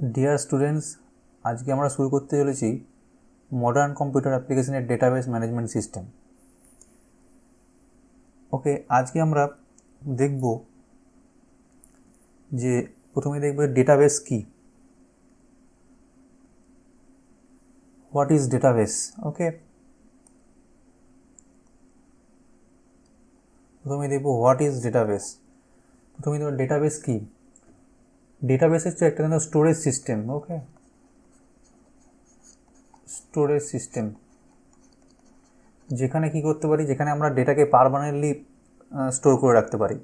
Dear students, আজকে আমরা শুরু করতে চলেছি মডার্ন কম্পিউটার অ্যাপ্লিকেশনের ডেটাবেস ম্যানেজমেন্ট সিস্টেম। ওকে, আজকে আমরা দেখব যে প্রথমে দেখব ডেটাবেস কি, হোয়াট ইজ ডেটাবেস। ওকে, প্রথমে দেখব হোয়াট ইজ ডেটাবেস। প্রথমে দেখব ডেটাবেস কি। ডেটাবেস হচ্ছে একটা স্টোরেজ সিস্টেম। ওকে, স্টোরেজ সিস্টেম যেখানে কি করতে পারি, যেখানে আমরা ডেটাকে পারমানেন্টলি স্টোর করে রাখতে পারি।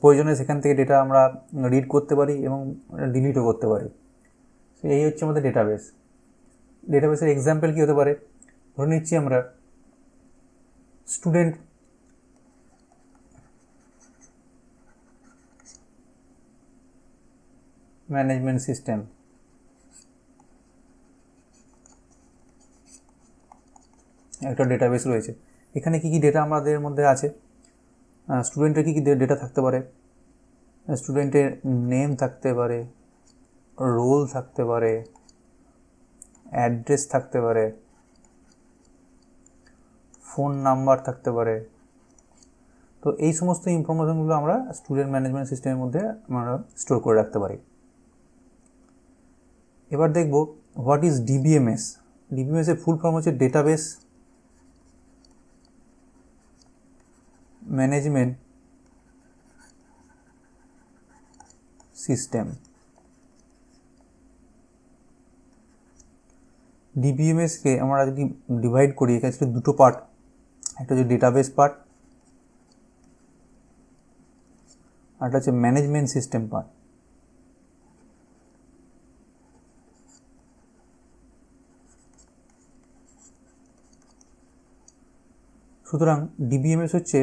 প্রয়োজনে সেখান থেকে ডেটা আমরা রিড করতে পারি এবং ডিলিটও করতে পারি। এই হচ্ছে আমাদের ডেটাবেস। ডেটাবেসের এক্সাম্পল কী হতে পারে, ধরে নিচ্ছি আমরা স্টুডেন্ট ম্যানেজমেন্ট সিস্টেম। একটা ডেটাবেস রয়েছে, এখানে কী কী ডেটা আমাদের মধ্যে আছে। স্টুডেন্টের কী কী ডেটা থাকতে পারে, স্টুডেন্টের নেম থাকতে পারে, রোল থাকতে পারে, অ্যাড্রেস থাকতে পারে, ফোন নাম্বার থাকতে পারে। তো এই সমস্ত ইনফরমেশনগুলো আমরা স্টুডেন্ট ম্যানেজমেন্ট সিস্টেমের মধ্যে আমরা স্টোর করে রাখতে পারি। এবার দেখব হোয়াট ইজ ডিবিএমএস। ডিবিএমএসের ফুল ফর্ম হচ্ছে ডেটাবেস ম্যানেজমেন্ট সিস্টেম। ডিবিএমএসকে আমরা যদি ডিভাইড করি, এখানে ছিল দুটো পার্ট, একটা হচ্ছে ডেটাবেস পার্ট, আর একটা হচ্ছে ম্যানেজমেন্ট সিস্টেম পার্ট। সুতরাং ডিবিএমএস হচ্ছে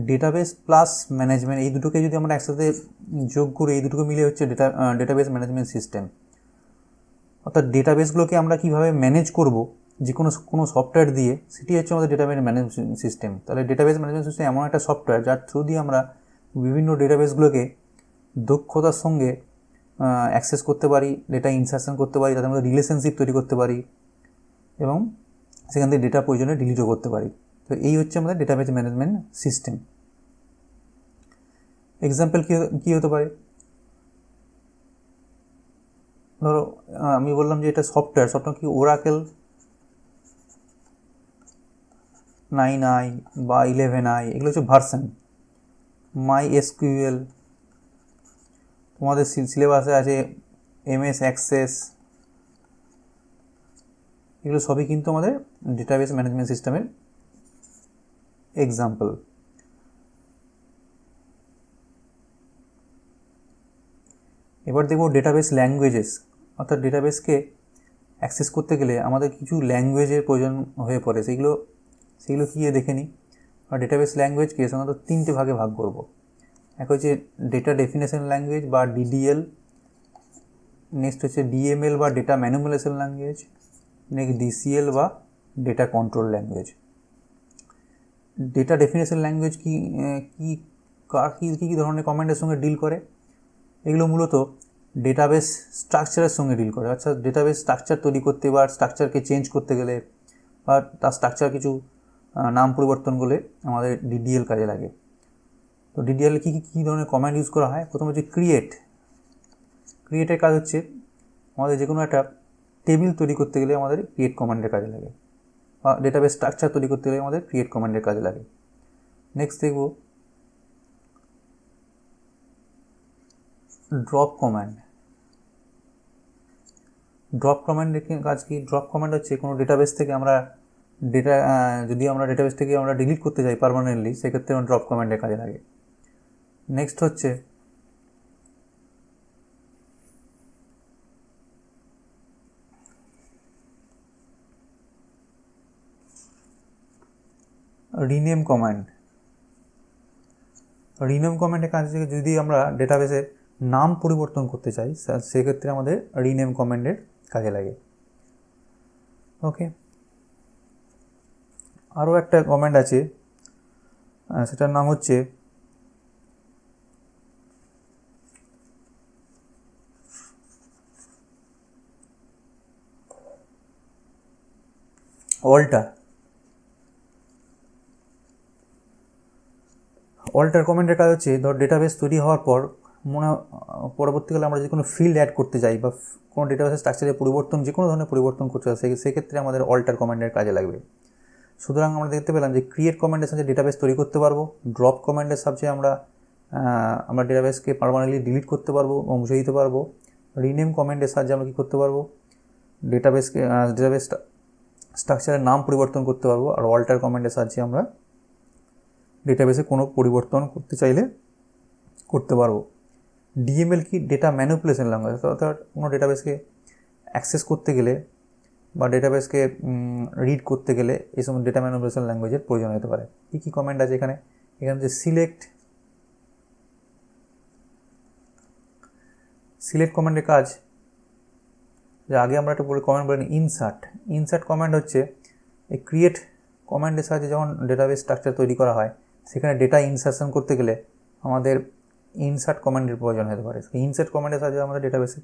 ডেটাবেস প্লাস ম্যানেজমেন্ট, এই দুটোকে যদি আমরা একসাথে যোগ করি, এই দুটোকে মিলে হচ্ছে ডেটাবেস ম্যানেজমেন্ট সিস্টেম। অর্থাৎ ডেটাবেসগুলোকে আমরা কীভাবে ম্যানেজ করব যে কোনো সফটওয়্যার দিয়ে, সেটি হচ্ছে আমাদের ডেটাবেস ম্যানেজমেন্ট সিস্টেম। তাহলে ডেটাবেস ম্যানেজমেন্ট সিস্টেম এমন একটা সফটওয়্যার যার থ্রু দিয়ে আমরা বিভিন্ন ডেটাবেসগুলোকে দক্ষতার সঙ্গে অ্যাক্সেস করতে পারি, ডেটা ইনসারশন করতে পারি, তাদের মধ্যে রিলেশনশিপ তৈরি করতে পারি এবং সেখান থেকে ডেটা প্রয়োজনে ডিলিটও করতে পারি। তো এই হচ্ছে আমাদের ডেটাবেস ম্যানেজমেন্ট সিস্টেম। এক্সাম্পল কী হতে পারে, ধরো আমি বললাম যে এটা সফটওয়্যার কি ওরাকেল 9i বা 11i, এগুলো হচ্ছে ভার্সন। MySQL, তোমাদের সিলেবাসে আছে MS অ্যাক্সেস, এগুলো সবই কিন্তু আমাদের ডেটাবেস ম্যানেজমেন্ট সিস্টেমের এক্সাম্পল। এবার দেখব ডেটাবেস ল্যাঙ্গুয়েজেস। অর্থাৎ ডেটাবেসকে অ্যাক্সেস করতে গেলে আমাদের কিছু ল্যাঙ্গুয়েজের প্রয়োজন হয়ে পড়ে, সেগুলো কী দেখে নিই। আর ডেটাবেস ল্যাঙ্গুয়েজকে সাধারণত তিনটে ভাগে ভাগ করব। এক হচ্ছে ডেটা ডেফিনেশন ল্যাঙ্গুয়েজ বা DDL, নেক্সট হচ্ছে DML বা data manipulation language, next DCL বা data control language. Data definition language কী ধরনের কমান্ডের সঙ্গে ডিল করে, এগুলো মূলত ডেটাবেস স্ট্রাকচারের সঙ্গে ডিল করে। অর্থাৎ ডেটাবেস স্ট্রাকচার তৈরি করতে বা স্ট্রাকচারকে চেঞ্জ করতে গেলে বা তার স্ট্রাকচার কিছু নাম পরিবর্তন করলে আমাদের DDL কাজে লাগে। তো DDL কী ধরনের কমান্ড ইউজ করা হয়, প্রথম হচ্ছে ক্রিয়েটের কাজ হচ্ছে আমাদের যে কোনো একটা টেবিল তৈরি করতে গেলে আমাদের ক্রিয়েট কমান্ডের কাজে লাগে, বা ডেটাবেস স্ট্রাকচার তৈরি করতে গেলে আমাদের ক্রিয়েট কমান্ডের কাজে লাগে। নেক্সট দেখব ড্রপ কমান্ড। ড্রপ কমান্ডের কাজ কি? ড্রপ কমান্ড হচ্ছে কোনো ডেটাবেস থেকে আমরা যদি আমরা ডেটাবেস থেকে আমরা ডিলিট করতে চাই পারমানেন্টলি, সেক্ষেত্রে আমরা ড্রপ কমান্ডের কাজে লাগে। নেক্সট হচ্ছে রিনেম কমান্ড। রিনেম কমান্ডের কাজ থেকে যদি আমরা ডেটাবেসের নাম পরিবর্তন করতে চাই, সেক্ষেত্রে আমাদের রিনেম কমান্ডের কাজে লাগে। ওকে, আরও একটা কমান্ড আছে, সেটার নাম হচ্ছে অল্টার কমেন্টের কাজ হচ্ছে ধর ডেটাবেস তৈরি হওয়ার পর পরবর্তীকালে আমরা যদি কোনো ফিল্ড অ্যাড করতে যাই বা কোনো ডেটাবেসের স্ট্রাকচারে পরিবর্তন, যে কোনো ধরনের পরিবর্তন করতে হয়, সেক্ষেত্রে আমাদের অল্টার কমেন্টের কাজে লাগবে। সুতরাং আমরা দেখতে পেলাম যে ক্রিয়েট কমেন্টের সাহায্যে ডেটাবেস তৈরি করতে পারবো, ড্রপ কমেন্টের সাহায্যে আমরা ডেটাবেসকে পার্মানেন্টলি ডিলিট করতে পারবো, মুছে দিতে পারবো। রিনেম কমেন্টের সাহায্যে আমরা কী করতে পারবো, ডেটাবেস স্ট্রাকচারের নাম পরিবর্তন করতে পারবো। আর অল্টার কমেন্টের সাহায্যে আমরা ডেটাবেসে কোনো পরিবর্তন করতে চাইলে করতে পারবো। ডিএমএল কি, ডেটা ম্যানিপুলেশন ল্যাঙ্গুয়েজ, অর্থাৎ কোনো ডেটাবেসকে অ্যাক্সেস করতে গেলে বা ডেটাবেসকে রিড করতে গেলে এই সময় ডেটা ম্যানিপুলেশন ল্যাঙ্গুয়েজের প্রয়োজন হতে পারে। কী কী কমেন্ট আছে এখানে যে সিলেক্ট কমেন্টের কাজ, যে আগে আমরা একটা কমেন্ট বলি ইনসার্ট কমেন্ট হচ্ছে এই ক্রিয়েট কমেন্টের সাহায্যে যখন ডেটাবেস স্ট্রাকচার তৈরি করা হয় সেখানে ডেটা ইনসার্শন করতে গেলে আমাদের ইনসার্ট কমেন্টের প্রয়োজন হতে পারে। ইনসার্ট কমেন্টের সাহায্যে আমাদের ডেটাবেসে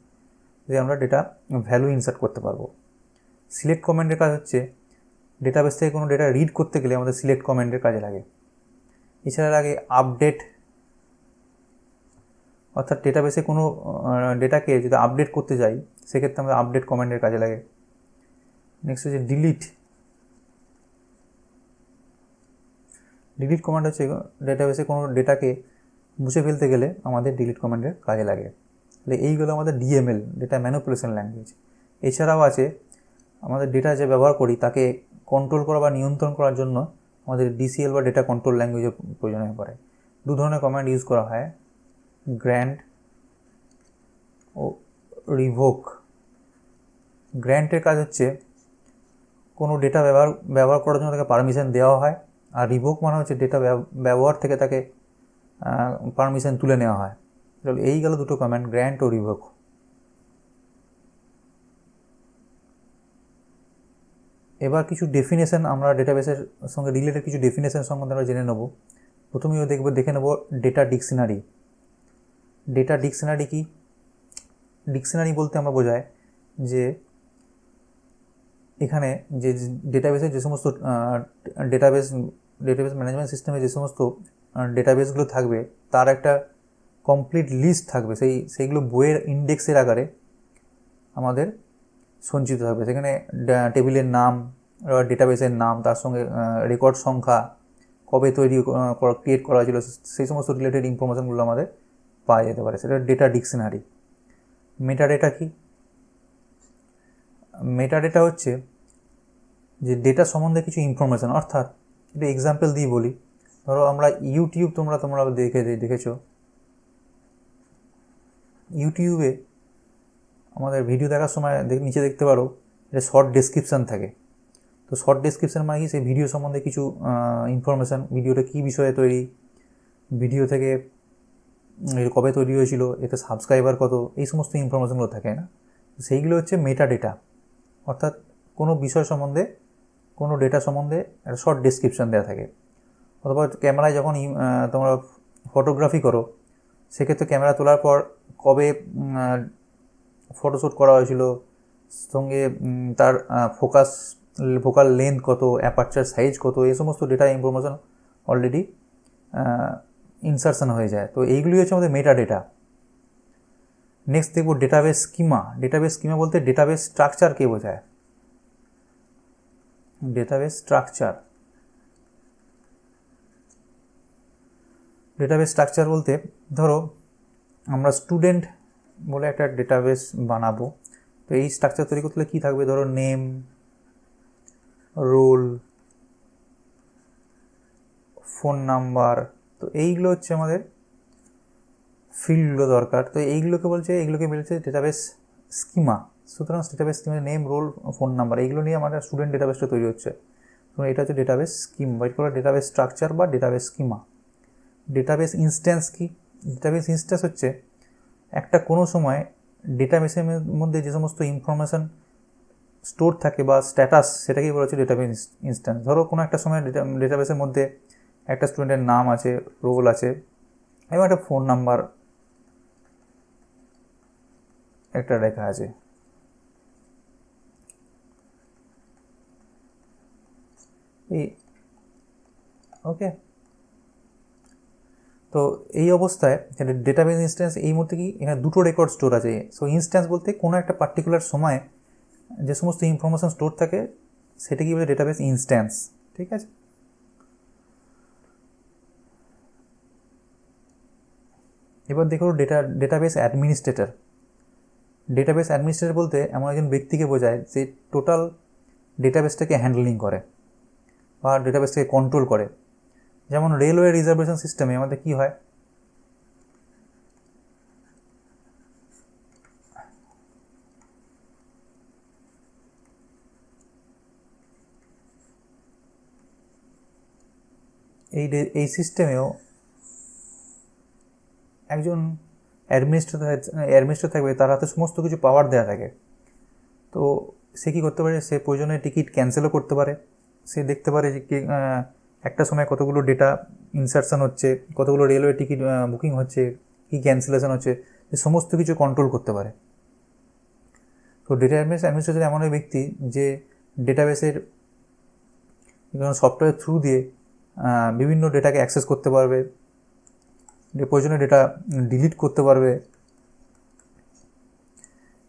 যে আমরা ডেটা ভ্যালু ইনসার্ট করতে পারবো। সিলেক্ট কমেন্টের কাজ হচ্ছে ডেটাবেস থেকে কোনো ডেটা রিড করতে গেলে আমাদের সিলেক্ট কমেন্টের কাজে লাগে। এছাড়া লাগে আপডেট, অর্থাৎ ডেটাবেসে কোনো ডেটাকে যদি আপডেট করতে যাই সেক্ষেত্রে আমাদের আপডেট কমেন্টের কাজে লাগে। নেক্সট হচ্ছে ডিলিট কমেন্ট হচ্ছে ডেটাবেসে কোনো ডেটাকে মুছে ফেলতে গেলে আমাদের ডিলিট কমেন্টের কাজে লাগে। তাহলে এইগুলো আমাদের ডিএমএল, ডেটা ম্যানিপুলেশন ল্যাঙ্গুয়েজ। এছাড়াও আছে আমাদের ডেটা যে ব্যবহার করি তাকে কন্ট্রোল করা বা নিয়ন্ত্রণ করার জন্য আমাদের ডিসিএল বা ডেটা কন্ট্রোল ল্যাঙ্গুয়েজের প্রয়োজন হয়ে পড়ে। দু ধরনের কমান্ড ইউজ করা হয়, গ্র্যান্ট ও রিভোক। গ্র্যান্টের কাজ হচ্ছে কোনো ডেটা ব্যবহার করার জন্য তাকে পারমিশন দেওয়া হয়, আর রিভোক মানে হচ্ছে ডেটা ব্যবহার থেকে তাকে পারমিশন তুলে নেওয়া হয়। এই গেল দুটো কমান্ড, গ্র্যান্ট ও রিভোক। এবার কিছু ডেফিনেশন আমরা ডেটাবেসের সঙ্গে রিলেটেড কিছু ডেফিনেশন সম্বন্ধে আমরা জেনে নেব। প্রথমেও দেখে নেব ডেটা ডিকশনারি। ডেটা ডিকশনারি কি? ডিকশনারি বলতে আমরা বোঝায় যে এখানে যে ডেটাবেসের যে সমস্ত ডেটাবেস ম্যানেজমেন্ট সিস্টেমে যে সমস্ত ডেটাবেসগুলো থাকবে তার একটা কমপ্লিট লিস্ট থাকবে, সেইগুলো বইয়ের ইন্ডেক্সের আকারে আমাদের সঞ্চিত থাকবে। সেখানে টেবিলের নাম, ডেটাবেসের নাম, তার সঙ্গে রেকর্ড সংখ্যা, কবে ক্রিয়েট করা হয়েছিল, সেই সমস্ত রিলেটেড ইনফরমেশনগুলো আমাদের পাওয়া যেতে পারে। সেটা ডেটা ডিকশনারি। মেটাডেটা কি? মেটাডেটা হচ্ছে যে ডেটা সম্বন্ধে কিছু ইনফরমেশন, অর্থাৎ এটা এক্সাম্পল দিয়ে বলি। ধরো আমরা ইউটিউব তোমরা দেখেছো, ইউটিউবে আমাদের ভিডিও দেখার সময় নিচে দেখতে পারো এটা শর্ট ডেসক্রিপশান থাকে। তো শর্ট ডেসক্রিপশান মানে কি, সেই ভিডিও সম্বন্ধে কিছু ইনফরমেশান, ভিডিওটা কী বিষয়ে তৈরি, ভিডিও থেকে কবে তৈরি হয়েছিল, এতে সাবস্ক্রাইবার কত, এই সমস্ত ইনফরমেশানগুলো থাকে না, সেইগুলো হচ্ছে মেটাডেটা। অর্থাৎ কোনো বিষয় সম্বন্ধে, কোনো ডেটা সম্বন্ধে একটা শর্ট ডেসক্রিপশান দেওয়া থাকে। অথবা ক্যামেরায় যখন তোমরা ফটোগ্রাফি করো সেক্ষেত্রে ক্যামেরা তোলার পর কবে ফটোশ্যুট করা হয়েছিল, সঙ্গে তার ফোকাল লেন্থ কত, অ্যাপারচার সাইজ কত, এই সমস্ত ডেটা ইনফরমেশন অলরেডি ইনসারশন হয়ে যায়। তো এইগুলি হচ্ছে আমাদের মেটা ডেটা। নেক্সট দেখব ডেটাবেস স্কিমা। ডেটাবেস স্কিমা বলতে ডেটাবেস স্ট্রাকচারকে বোঝায়। ডেটাবেস স্ট্রাকচার বলতে ধরো আমরা স্টুডেন্ট বলে একটা ডেটাবেস বানাবো। তো এই স্ট্রাকচার তৈরি করতে হলে কী থাকবে, ধরো নেম, রোল, ফোন নাম্বার, তো এইগুলো হচ্ছে আমাদের ফিল্ডগুলো দরকার। তো এইগুলোকে বলছে ডেটাবেস স্কিমা। সুতরাং database schema name, role, phone number, এইগুলো নিয়ে আমাদের স্টুডেন্ট ডেটাবেসটা তৈরি হচ্ছে। তো এটা হচ্ছে ডেটাবেস স্কিম, বা এটা ডেটাবেস স্ট্রাকচার বা ডেটাবেস স্কিমা। ডেটাবেস ইনস্ট্যান্স কি? ডেটাবেস ইনস্ট্যান্স হচ্ছে একটা কোনো সময় ডেটাবেসের মধ্যে যে সমস্ত ইনফরমেশান স্টোর থাকে বা স্ট্যাটাস, সেটাকেই বলা হচ্ছে ডেটাবেস ইনস্ট্যান্স। ধরো কোনো একটা সময় ডেটাবেসের মধ্যে একটা স্টুডেন্টের নাম আছে, রোল আছে, এবং একটা ফোন নাম্বার একটা লেখা আছে। এই ওকে। তো এই অবস্থায় ডেটাবেস ইনস্ট্যান্স এই মুহূর্তে কি এখানে দুটো রেকর্ড স্টোর আছে। সো ইনস্ট্যান্স বলতে কোনো একটা পার্টিকুলার সময়ে যে সমস্ত ইনফরমেশন স্টোর থাকে সেটা কি বলে ডেটাবেস ইনস্ট্যান্স। ঠিক আছে, এবার দেখো ডেটাবেস অ্যাডমিনিস্ট্রেটর। ডেটাবেস অ্যাডমিনিস্ট্রেটর বলতে এমন একজন ব্যক্তিকে বোঝায় যে টোটাল ডেটাবেসটাকে হ্যান্ডলিং করে বা ডেটাবেসটাকে কন্ট্রোল করে। যেমন রেলওয়ে রিজার্ভেশন সিস্টেমে আমাদের কি হয়, এই সিস্টেমেও একজন অ্যাডমিনিস্ট্রেটর থাকবে, তার হাতে সমস্ত কিছু পাওয়ার দেওয়া থাকে। তো সে কী করতে পারে, সে প্রয়োজনে টিকিট ক্যান্সেলও করতে পারে। সে দেখতে পারে যে একটা সময় কতগুলো ডেটা ইনসারশন হচ্ছে, কতগুলো রেলওয়ে টিকিট বুকিং হচ্ছে, কী ক্যান্সেলেশন হচ্ছে, সমস্ত কিছু কন্ট্রোল করতে পারে। তো ডেটাবেস অ্যাডমিনিস্ট্রেটর এমন এক ব্যক্তি যে ডেটাবেসের সফটওয়্যার থ্রু দিয়ে বিভিন্ন ডেটাকে অ্যাক্সেস করতে পারবে, প্রয়োজনীয় ডেটা ডিলিট করতে পারবে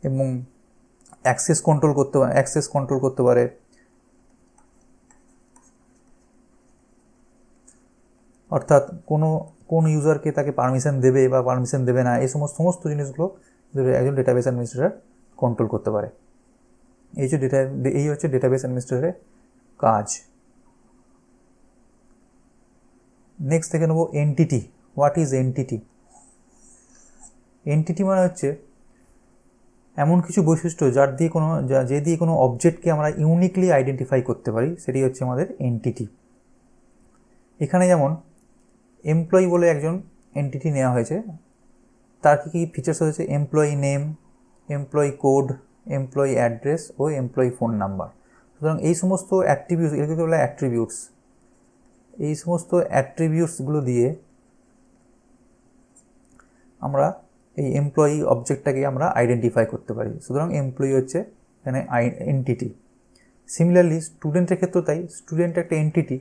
এবং অ্যাক্সেস কন্ট্রোল করতে পারে। অর্থাৎ কোন ইউজারকে তাকে পারমিশন দেবে বা পারমিশন দেবে না, এই সমস্ত জিনিসগুলো একজন ডেটাবেস অ্যাডমিনিস্ট্রেটর কন্ট্রোল করতে পারে। এই হচ্ছে ডেটাবেস অ্যাডমিনিস্ট্রেটরের কাজ। নেক্সট দেখে নেব entity. What is entity? Entity মানে হচ্ছে এমন কিছু বৈশিষ্ট্য যে দিয়ে কোনো অবজেক্টকে আমরা ইউনিকলি আইডেন্টিফাই করতে পারি, সেটি হচ্ছে আমাদের এনটিটি। এখানে যেমন এমপ্লয়ি বলে একজন এনটিটি নেওয়া হয়েছে, তার কী কী ফিচার্স হয়েছে, employee name, employee code, employee address ও এমপ্লয়ি ফোন নাম্বার। সুতরাং এই সমস্ত এগুলোকে বলে অ্যাট্রিবিউটস। এই সমস্ত অ্যাট্রিবিউটসগুলো দিয়ে আমরা এই এমপ্লয়ি অবজেক্টটাকে আমরা আইডেন্টিফাই করতে পারি। সুতরাং এমপ্লয়ি হচ্ছে এখানে এনটিটি। সিমিলারলি স্টুডেন্টের ক্ষেত্রেও তাই, স্টুডেন্ট একটা এনটিটি,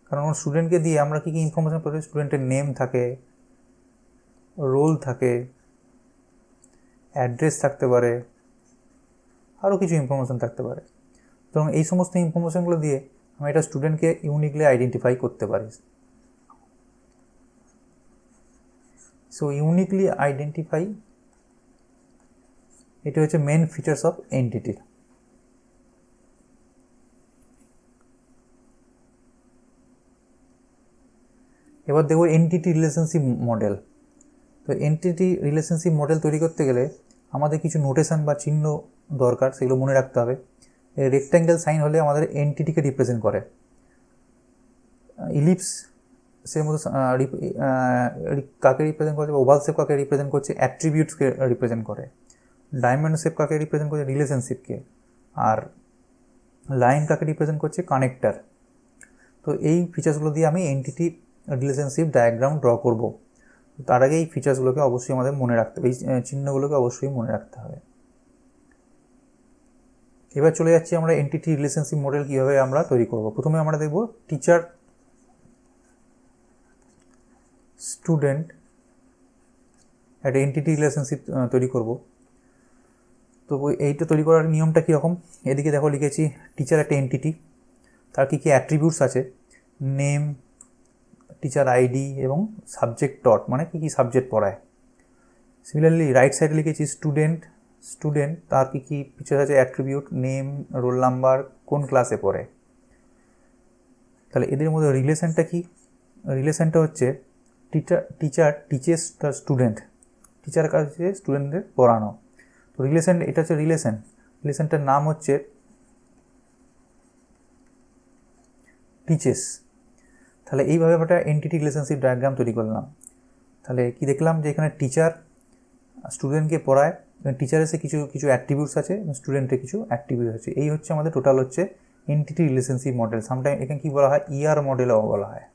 কারণ স্টুডেন্টকে দিয়ে আমরা কী কী ইনফরমেশান পাই, স্টুডেন্টের নেম থাকে, রোল থাকে, অ্যাড্রেস থাকতে পারে, আরও কিছু ইনফরমেশান থাকতে পারে। সুতরাং এই সমস্ত ইনফরমেশানগুলো দিয়ে আমরা এটা স্টুডেন্টকে ইউনিকলি আইডেন্টিফাই করতে পারি। সো ইউনিকলি আইডেন্টিফাই, এটা হচ্ছে মেন ফিচার্স অফ এনটিটির। এবার দেখব এনটিটি রিলেশনশিপ মডেল। তো এনটিটি রিলেশনশিপ মডেল তৈরি করতে গেলে আমাদের কিছু নোটেশন বা চিহ্ন দরকার, সেগুলো মনে রাখতে হবে। রেক্ট্যাঙ্গেল সাইন হলে আমাদের এনটিটিকে রিপ্রেজেন্ট করে, ইলিপস সের মধ্যে কাকে রিপ্রেজেন্ট করছে, ওভাল শেপ কাকে রিপ্রেজেন্ট করছে, অ্যাট্রিবিউটসকে রিপ্রেজেন্ট করে, ডায়মন্ড শেপ কাকে রিপ্রেজেন্ট করছে, রিলেশনশিপকে, আর লাইন কাকে রিপ্রেজেন্ট করছে, কানেক্টার। তো এই ফিচার্সগুলো দিয়ে আমি এনটিটি রিলেশনশিপ ডায়াগ্রাম ড্র করব। তার আগে এই ফিচার্সগুলোকে অবশ্যই আমাদের মনে রাখতে হবে, এই চিহ্নগুলোকে অবশ্যই মনে রাখতে হবে। এবার চলে যাচ্ছি আমরা এনটিটি রিলেশনশিপ মডেল কীভাবে আমরা তৈরি করব। প্রথমে আমরা দেখব টিচার স্টুডেন্ট একটা এনটিটি রিলেশনশিপ তৈরি করব। তো এইটা তৈরি করার নিয়মটা কীরকম, এদিকে দেখো লিখেছি টিচার একটা এনটিটি, তার কী কী অ্যাট্রিবিউটস আছে, নেম, টিচার আইডি এবং সাবজেক্ট ডট, মানে কী কী সাবজেক্ট পড়ায়। সিমিলারলি রাইট সাইডে লিখেছি স্টুডেন্ট তার কী কী ফিচার আছে, অ্যাট্রিবিউট, নেম, রোল নাম্বার, কোন ক্লাসে পড়ে। তাহলে এদের মধ্যে রিলেশনটা কি, রিলেশনটা হচ্ছে টিচার টিচেস তার স্টুডেন্ট, টিচার কাজ হচ্ছে স্টুডেন্টদের পড়ানো। তো এটা হচ্ছে রিলেশনটার নাম হচ্ছে টিচেস। তাহলে এইভাবে একটা এনটিটি রিলেশনশিপ ডায়াগ্রাম তৈরি করলাম। তাহলে কি দেখলাম যে এখানে টিচার স্টুডেন্টকে পড়ায়, টিচারের কিছু অ্যাট্রিবিউটস আছে, স্টুডেন্টের কিছু অ্যাট্রিবিউটস আছে। এই হচ্ছে আমাদের টোটাল হচ্ছে এনটিটি রিলেশনশিপ মডেল। সামটাইম এখানে কি বলা হয়, ইআর মডেলও বলা হয়।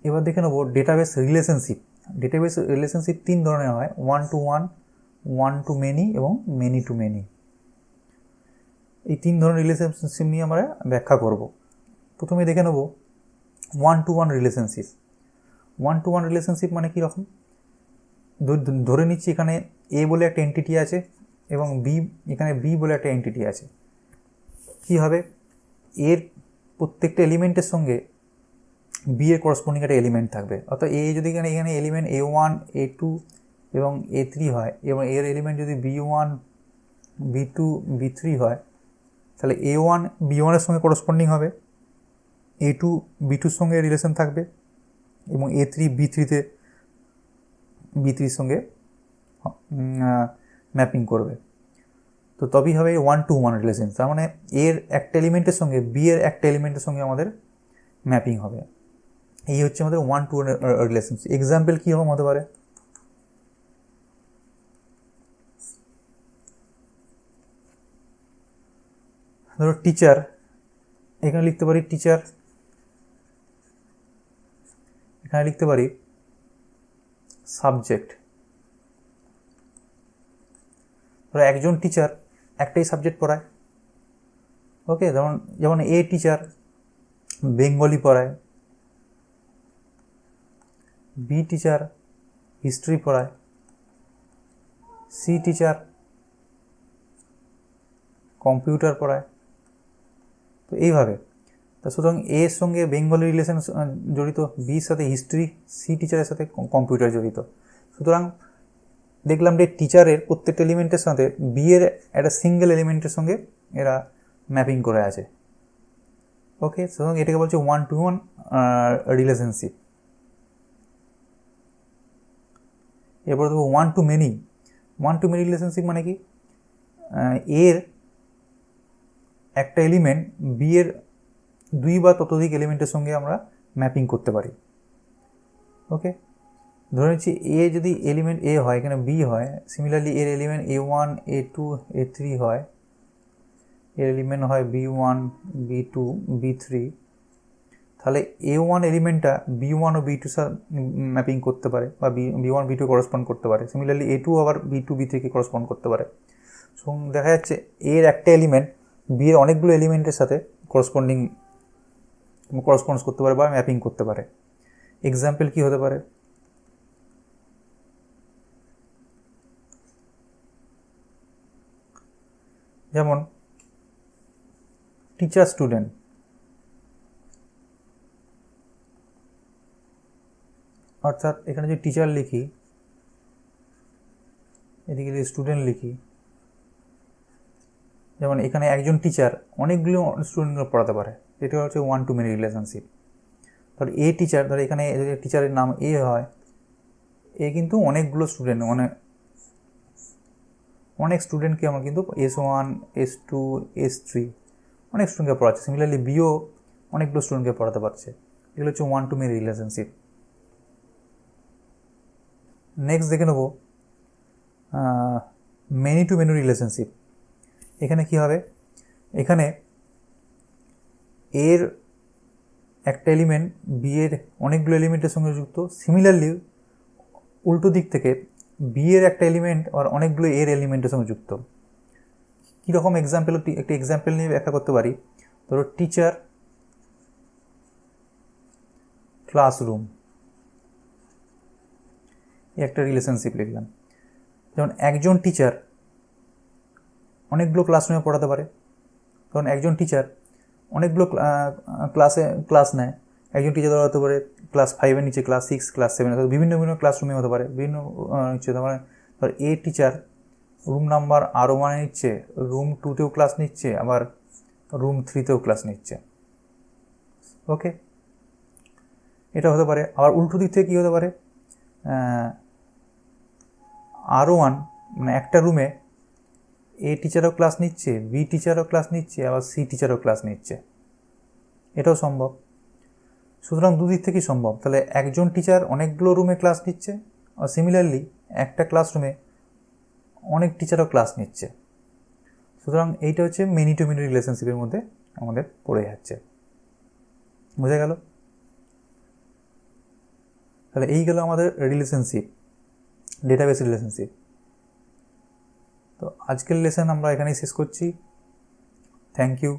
এবার দেখে নেব ডেটাবেস রিলেশনশিপ ডেটাবেস রিলেশনশিপ 3 ধরনের হয়, one to one, one to many এবং মেনি টু মেনি। এই 3 ধরনের রিলেশনশিপ নিয়ে আমরা ব্যাখ্যা করব। প্রথমে দেখে নেব one to one relationship. One to one relationship মানে কীরকম? ধরে নিচ্ছি এখানে এ বলে একটা এন্টিটি আছে এবং এখানে বি বলে একটা এন্টিটি আছে। কী হবে? এর প্রত্যেকটা এলিমেন্টের সঙ্গে বি এর করসপন্ডিং একটা এলিমেন্ট থাকবে। অর্থাৎ যদি এখানে এলিমেন্ট A1, A2 এবং A3 হয় এবং এর এলিমেন্ট যদি B1, B2, B3 হয়, তাহলে A1 B1 এর সঙ্গে করসপন্ডিং হবে, A2 B2 এর সঙ্গে রিলেশন থাকবে এবং A3 B3 সঙ্গে ম্যাপিং করবে। তো তবেই হবে ওয়ান টু ওয়ান রিলেশন। তার মানে এর একটা এলিমেন্টের সঙ্গে বি এর একটা এলিমেন্টের সঙ্গে আমাদের ম্যাপিং হবে। এই হচ্ছে আমাদের one to one relationship. Example কীরকম হতে পারে? ধরো টিচার, এখানে লিখতে পারি টিচার, এখানে লিখতে পারি সাবজেক্ট। ধরো একজন টিচার একটাই সাবজেক্ট পড়ায়, ওকে। যেমন এ টিচার বেঙ্গলি পড়ায়, বি টিচার হিস্ট্রি পড়ায়, সি টিচার কম্পিউটার পড়ায়। তো এইভাবে, তা সুতরাং এর সঙ্গে বেঙ্গলি রিলেশন জড়িত, বির সাথে হিস্ট্রি, সি টিচারের সাথে কম্পিউটার জড়িত। সুতরাং দেখলাম যে টিচারের প্রত্যেকটা এলিমেন্টের সাথে বি এর একটা সিঙ্গেল এলিমেন্টের সঙ্গে এরা ম্যাপিং করে আছে, ওকে। সুতরাং এটাকে বলছে ওয়ান টু ওয়ান রিলেশনশিপ। এরপর দেখবো one to many. One to many relationship মানে কি? এর একটা এলিমেন্ট বি এর 2 বা ততোধিক এলিমেন্টের সঙ্গে আমরা ম্যাপিং করতে পারি, ওকে। ধরে নিচ্ছি এ যদি এলিমেন্ট এ হয়, এখানে বি হয়, সিমিলারলি এর এলিমেন্ট A1, A2, A3 হয়, এর এলিমেন্ট হয় B1, B2, B3, তাহলে A1 এলিমেন্টটা B1 ও B2 সাথে ম্যাপিং করতে পারে বা B1 B2 করসপন্ড করতে পারে। সিমিলারলি A2 আবার B2 B3কে করসপন্ড করতে পারে। সো দেখা যাচ্ছে এর একটা এলিমেন্ট বি এর অনেকগুলো এলিমেন্টের সাথে করসপন্ড করতে পারে বা ম্যাপিং করতে পারে। এক্সাম্পল কি হতে পারে? যেমন টিচার স্টুডেন্ট, অর্থাৎ এখানে যে টিচার লিখি, এদিকে যদি স্টুডেন্ট লিখি, যেমন এখানে একজন টিচার অনেকগুলো স্টুডেন্টকে পড়াতে পারে, এটা হচ্ছে ওয়ান টু মেনি রিলেশনশিপ। ধর এ টিচার, ধর এখানে টিচারের নাম এ হয়, এ কিন্তু অনেকগুলো স্টুডেন্ট, অনেক স্টুডেন্টকে আমার কিন্তু S1, S2, S3 অনেক স্টুডেন্টকে পড়াচ্ছে। সিমিলারলি বিও অনেকগুলো স্টুডেন্টকে পড়াতে পারছে। এগুলো হচ্ছে one to many relationship. Next দেখে নেব মেনি টু মেনি রিলেশনশিপ। এখানে কি হবে? এখানে এর একটা এলিমেন্ট বি এর অনেকগুলো এলিমেন্টের সঙ্গে যুক্ত। সিমিলারলি উল্টো দিক থেকে বি এর একটা এলিমেন্ট আর অনেকগুলো এর এলিমেন্টের সঙ্গে যুক্ত। কীরকম এক্সাম্পল? একটা এক্সাম্পল নিয়ে ব্যাখ্যা করতে পারি। ধরো টিচার ক্লাসরুম, একটা রিলেশনশিপ লিখলাম। যেমন একজন টিচার অনেকগুলো ক্লাসরুমে পড়াতে পারে, কারণ একজন টিচার অনেকগুলো ক্লাস নেয়। একজন টিচার ধরা হতে পারে ক্লাস 5-এর নিচে, ক্লাস 6, ক্লাস 7, বিভিন্ন বিভিন্ন ক্লাসরুমে হতে পারে, বিভিন্ন নিচ্ছে। তার মানে ধর a teacher room number R1 নিচ্ছে, রুম 2তেও ক্লাস নিচ্ছে, আবার রুম 3তেও ক্লাস নিচ্ছে, ওকে। এটা হতে পারে। আবার উল্টো দিক থেকে কী হতে পারে? R1 মানে একটা রুমে এ টিচারও ক্লাস নিচ্ছে, বি টিচারও ক্লাস নিচ্ছে, আবার সি টিচারও ক্লাস নিচ্ছে, এটাও সম্ভব। সুতরাং দুদিক থেকেই সম্ভব। তাহলে একজন টিচার অনেকগুলো রুমে ক্লাস নিচ্ছে, আর সিমিলারলি একটা ক্লাসরুমে অনেক টিচারও ক্লাস নিচ্ছে। সুতরাং এইটা হচ্ছে মেনি টু মেনি রিলেশনশিপের মধ্যে আমাদের পড়ে যাচ্ছে। বোঝা গেল? তাহলে এই গেল আমাদের রিলেশনশিপ, ডেটাবেস রিলেশনশিপ। তো আজকের লেসন আমরা এখানেই শেষ করছি। Thank you.